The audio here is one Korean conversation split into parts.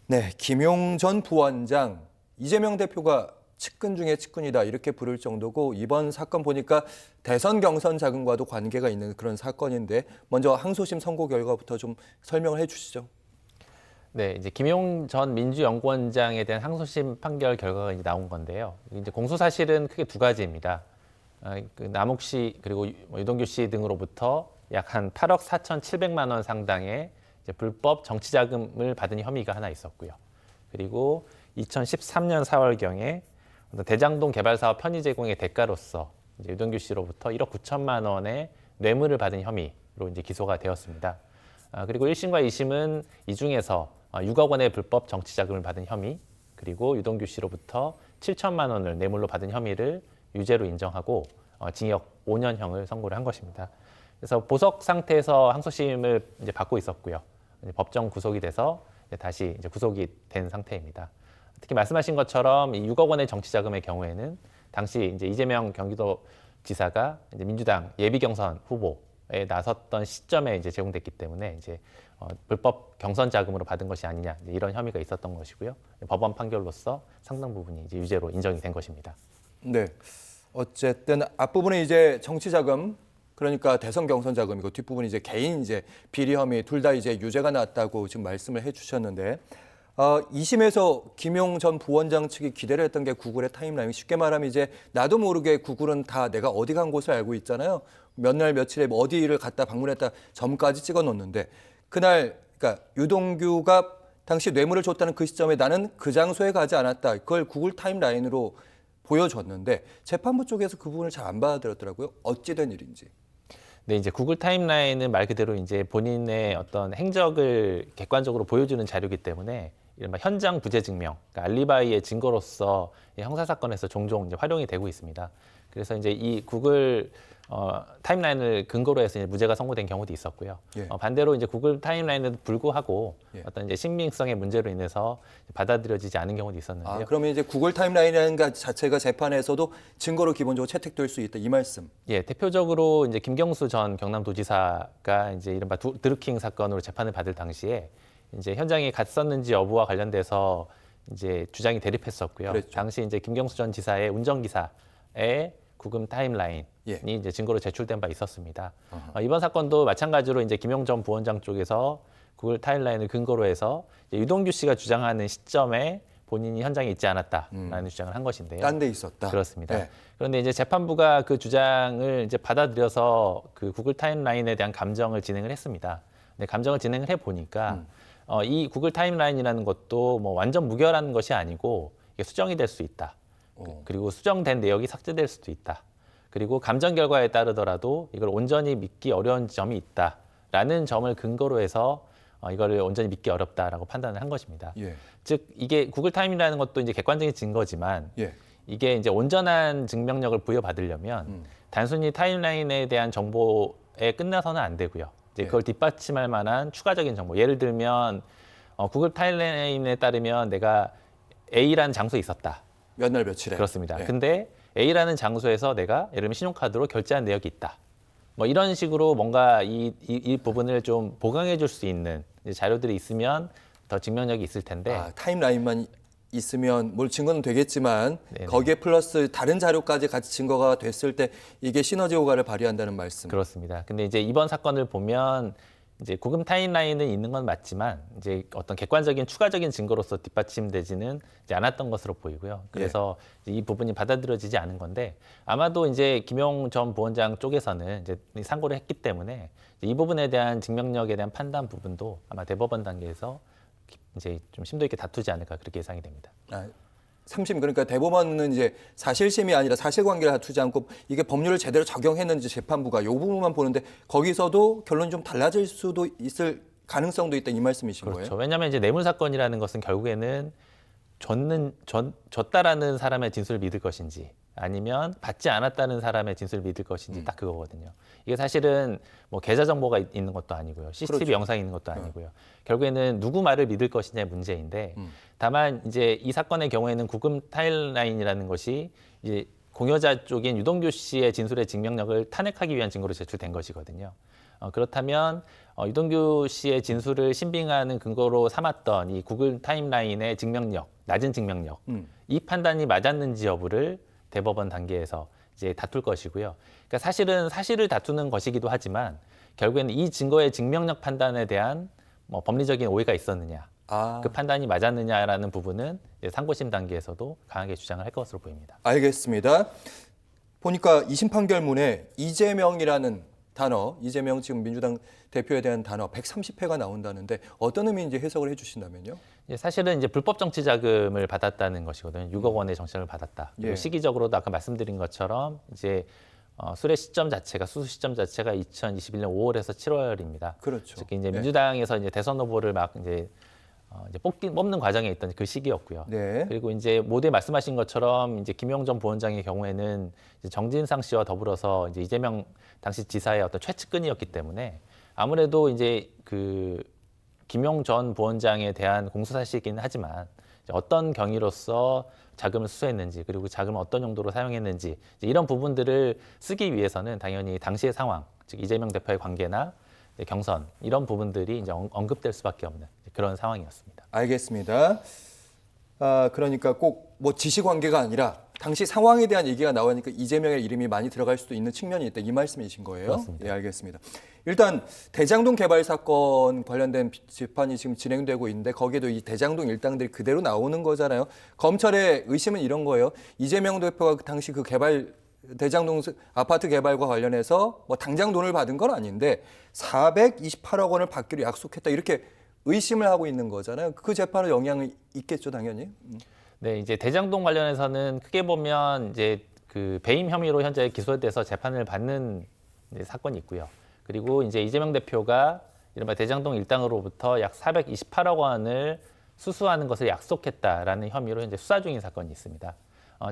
네, 김용 전 부원장, 이재명 대표가 측근 중에 측근이다 이렇게 부를 정도고 이번 사건 보니까 대선 경선 자금과도 관계가 있는 그런 사건인데 먼저 항소심 선고 결과부터 좀 설명을 해주시죠. 네, 이제 김용 전 민주연구원장에 대한 항소심 판결 결과가 이제 나온 건데요. 이제 공소 사실은 크게 두 가지입니다. 그 남욱 씨 그리고 유동규 씨 등으로부터 약 한 8억 4,700만 원 상당의 이제 불법 정치 자금을 받은 혐의가 하나 있었고요. 그리고 2013년 4월경에 대장동 개발 사업 편의 제공의 대가로서 이제 유동규 씨로부터 1억 9천만 원의 뇌물을 받은 혐의로 이제 기소가 되었습니다. 그리고 1심과 2심은 이 중에서 6억 원의 불법 정치 자금을 받은 혐의, 그리고 유동규 씨로부터 7천만 원을 뇌물로 받은 혐의를 유죄로 인정하고 징역 5년형을 선고를 한 것입니다. 그래서 보석 상태에서 항소심을 이제 받고 있었고요. 이제 법정 구속이 돼서 다시 이제 구속이 된 상태입니다. 특히 말씀하신 것처럼 이 6억 원의 정치 자금의 경우에는 당시 이제 이재명 경기도지사가 이제 민주당 예비 경선 후보에 나섰던 시점에 이제 제공됐기 때문에 이제 불법 경선 자금으로 받은 것이 아니냐 이런 혐의가 있었던 것이고요. 법원 판결로서 상당 부분이 이제 유죄로 인정이 된 것입니다. 네, 어쨌든 앞부분은 이제 정치 자금 그러니까 대선 경선 자금이고 뒷부분이 이제 개인 이제 비리 혐의 둘 다 이제 유죄가 나왔다고 지금 말씀을 해주셨는데 2심에서 김용 전 부원장 측이 기대를 했던 게 구글의 타임라인. 쉽게 말하면 이제 나도 모르게 구글은 다 내가 어디 간 곳을 알고 있잖아요. 몇 날 며칠에 뭐 어디를 갔다 방문했다 점까지 찍어 놓는데 그날 그러니까 유동규가 당시 뇌물을 줬다는 그 시점에 나는 그 장소에 가지 않았다. 그걸 구글 타임라인으로 보여줬는데 재판부 쪽에서 그 부분을 잘 안 받아들였더라고요. 어찌 된 일인지. 네, 이제 구글 타임라인은 말 그대로 이제 본인의 어떤 행적을 객관적으로 보여주는 자료이기 때문에 이른바 현장 부재 증명, 그러니까 알리바이의 증거로서 이 형사 사건에서 종종 이제 활용이 되고 있습니다. 그래서 이제 이 구글 타임라인을 근거로 해서 이제 무죄가 선고된 경우도 있었고요. 예. 반대로 이제 구글 타임라인에도 불구하고 예. 어떤 이제 신빙성의 문제로 인해서 받아들여지지 않은 경우도 있었는데요. 그러면 이제 구글 타임라인이라는 것 자체가 재판에서도 증거로 기본적으로 채택될 수 있다 이 말씀. 예, 대표적으로 이제 김경수 전 경남도지사가 이제 이른바 드루킹 사건으로 재판을 받을 당시에 이제 현장에 갔었는지 여부와 관련돼서 이제 주장이 대립했었고요. 그랬죠. 당시 이제 김경수 전 지사의 운전기사의 구금 타임라인이 예. 이제 증거로 제출된 바 있었습니다. 이번 사건도 마찬가지로 이제 김용 전 부원장 쪽에서 구글 타임라인을 근거로 해서 이제 유동규 씨가 주장하는 시점에 본인이 현장에 있지 않았다라는 주장을 한 것인데요. 딴 데 있었다. 그렇습니다. 네. 그런데 이제 재판부가 그 주장을 이제 받아들여서 그 구글 타임라인에 대한 감정을 진행을 했습니다. 근데 감정을 진행을 해 보니까 이 구글 타임라인이라는 것도 뭐 완전 무결한 것이 아니고 이게 수정이 될 수 있다. 그리고 수정된 내역이 삭제될 수도 있다. 그리고 감정 결과에 따르더라도 이걸 온전히 믿기 어려운 점이 있다라는 점을 근거로 해서 이거를 온전히 믿기 어렵다라고 판단을 한 것입니다. 예. 즉 이게 구글 타임이라는 것도 이제 객관적인 증거지만 예. 이게 이제 온전한 증명력을 부여받으려면 단순히 타임라인에 대한 정보에 끝나서는 안 되고요. 이제 그걸 뒷받침할 만한 추가적인 정보. 예를 들면 구글 타임라인에 따르면 내가 A라는 장소에 있었다. 몇 날 며칠에. 그렇습니다. 예. 근데 A라는 장소에서 내가 예를 들면 신용카드로 결제한 내역이 있다. 뭐 이런 식으로 뭔가 이 부분을 좀 보강해 줄 수 있는 이제 자료들이 있으면 더 증명력이 있을 텐데 타임라인만 있으면 뭘 증거는 되겠지만 네네. 거기에 플러스 다른 자료까지 같이 증거가 됐을 때 이게 시너지 효과를 발휘한다는 말씀. 그렇습니다. 근데 이제 이번 사건을 보면 이제 구금 타임라인은 있는 건 맞지만 이제 어떤 객관적인 추가적인 증거로서 뒷받침되지는 이제 않았던 것으로 보이고요. 그래서 이 부분이 받아들여지지 않은 건데 아마도 이제 김용 전 부원장 쪽에서는 이제 상고를 했기 때문에 이 부분에 대한 증명력에 대한 판단 부분도 아마 대법원 단계에서 이제 좀 심도 있게 다투지 않을까 그렇게 예상이 됩니다. 3심 그러니까 대법원은 이제 사실심이 아니라 사실관계를 다투지 않고 이게 법률을 제대로 적용했는지 재판부가 이 부분만 보는데 거기서도 결론이 좀 달라질 수도 있을 가능성도 있다 이 말씀이신 그렇죠. 거예요? 왜냐하면 이제 뇌물 사건이라는 것은 결국에는 줬다라는 사람의 진술을 믿을 것인지 아니면 받지 않았다는 사람의 진술을 믿을 것인지 딱 그거거든요. 이게 사실은 뭐 계좌 정보가 있는 것도 아니고요. CCTV 그렇죠. 영상이 있는 것도 아니고요. 결국에는 누구 말을 믿을 것이냐의 문제인데 다만 이제 이 사건의 경우에는 구금 타임라인이라는 것이 이제 공여자 쪽인 유동규 씨의 진술의 증명력을 탄핵하기 위한 증거로 제출된 것이거든요. 그렇다면 유동규 씨의 진술을 신빙하는 근거로 삼았던 이 구글 타임라인의 증명력, 낮은 증명력, 이 판단이 맞았는지 여부를 대법원 단계에서 이제 다툴 것이고요. 그러니까 사실은 사실을 다투는 것이기도 하지만 결국에는 이 증거의 증명력 판단에 대한 뭐 법리적인 오해가 있었느냐, 그 판단이 맞았느냐라는 부분은 이제 상고심 단계에서도 강하게 주장을 할 것으로 보입니다. 알겠습니다. 보니까 2심 판결문에 이재명이라는 단어, 이재명 지금 민주당 대표에 대한 단어 130회가 나온다는데 어떤 의미인지 해석을 해주신다면요? 사실은 이제 불법 정치 자금을 받았다는 것이거든요. 6억 원의 정치자금을 받았다. 그리고 예. 시기적으로도 아까 말씀드린 것처럼 이제 수뢰 시점 자체가 수수 시점 자체가 2021년 5월에서 7월입니다. 그렇죠. 즉 이제 네. 민주당에서 이제 대선 후보를 막 이제 뽑는 과정에 있던 그 시기였고요. 네. 그리고 이제 모두에 말씀하신 것처럼 이제 김용 전 부원장의 경우에는 이제 정진상 씨와 더불어서 이제 이재명 당시 지사의 어떤 최측근이었기 때문에 아무래도 이제 그 김용 전 부원장에 대한 공소사실이긴 하지만 이제 어떤 경위로서 자금을 수수했는지 그리고 자금을 어떤 용도로 사용했는지 이제 이런 부분들을 쓰기 위해서는 당연히 당시의 상황, 즉 이재명 대표의 관계나 경선 이런 부분들이 이제 언급될 수밖에 없는 그런 상황이었습니다. 알겠습니다. 그러니까 꼭 뭐 지시 관계가 아니라 당시 상황에 대한 얘기가 나오니까 이재명의 이름이 많이 들어갈 수도 있는 측면이 있다. 이 말씀이신 거예요? 그렇습니다. 예, 알겠습니다. 일단 대장동 개발 사건 관련된 재판이 지금 진행되고 있는데 거기에도 이 대장동 일당들이 그대로 나오는 거잖아요. 검찰의 의심은 이런 거예요. 이재명 대표가 그 당시 그 개발 대장동 아파트 개발과 관련해서 뭐 당장 돈을 받은 건 아닌데 428억 원을 받기로 약속했다. 이렇게 의심을 하고 있는 거잖아요. 그 재판은 영향이 있겠죠, 당연히. 네, 이제 대장동 관련해서는 크게 보면 이제 그 배임 혐의로 현재 기소돼서 재판을 받는 이제 사건이 있고요. 그리고 이제 이재명 대표가 이른바 대장동 일당으로부터 약 428억 원을 수수하는 것을 약속했다라는 혐의로 현재 수사 중인 사건이 있습니다.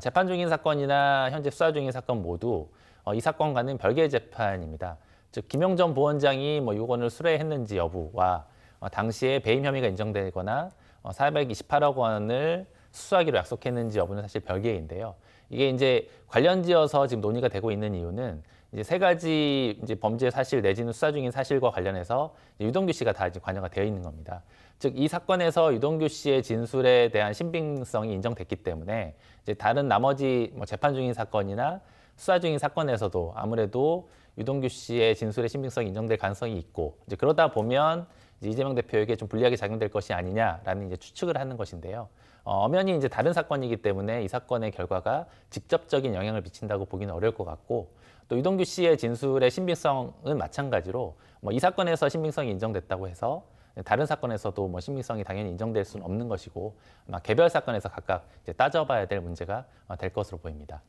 재판 중인 사건이나 현재 수사 중인 사건 모두 이 사건과는 별개의 재판입니다. 즉 김용 전 부원장이 뭐 요건을 수뢰했는지 여부와 당시에 배임 혐의가 인정되거나 428억 원을 수수하기로 약속했는지 여부는 사실 별개인데요. 이게 이제 관련지어서 지금 논의가 되고 있는 이유는 이제 세 가지 이제 범죄 사실 내지는 수사 중인 사실과 관련해서 유동규 씨가 다 이제 관여가 되어 있는 겁니다. 즉 이 사건에서 유동규 씨의 진술에 대한 신빙성이 인정됐기 때문에 이제 다른 나머지 뭐 재판 중인 사건이나 수사 중인 사건에서도 아무래도 유동규 씨의 진술의 신빙성이 인정될 가능성이 있고 이제 그러다 보면 이제 이재명 대표에게 좀 불리하게 작용될 것이 아니냐라는 이제 추측을 하는 것인데요. 엄연히 이제 다른 사건이기 때문에 이 사건의 결과가 직접적인 영향을 미친다고 보기는 어려울 것 같고 또 유동규 씨의 진술의 신빙성은 마찬가지로 뭐 이 사건에서 신빙성이 인정됐다고 해서 다른 사건에서도 뭐 신빙성이 당연히 인정될 수는 없는 것이고 아마 개별 사건에서 각각 이제 따져봐야 될 문제가 될 것으로 보입니다.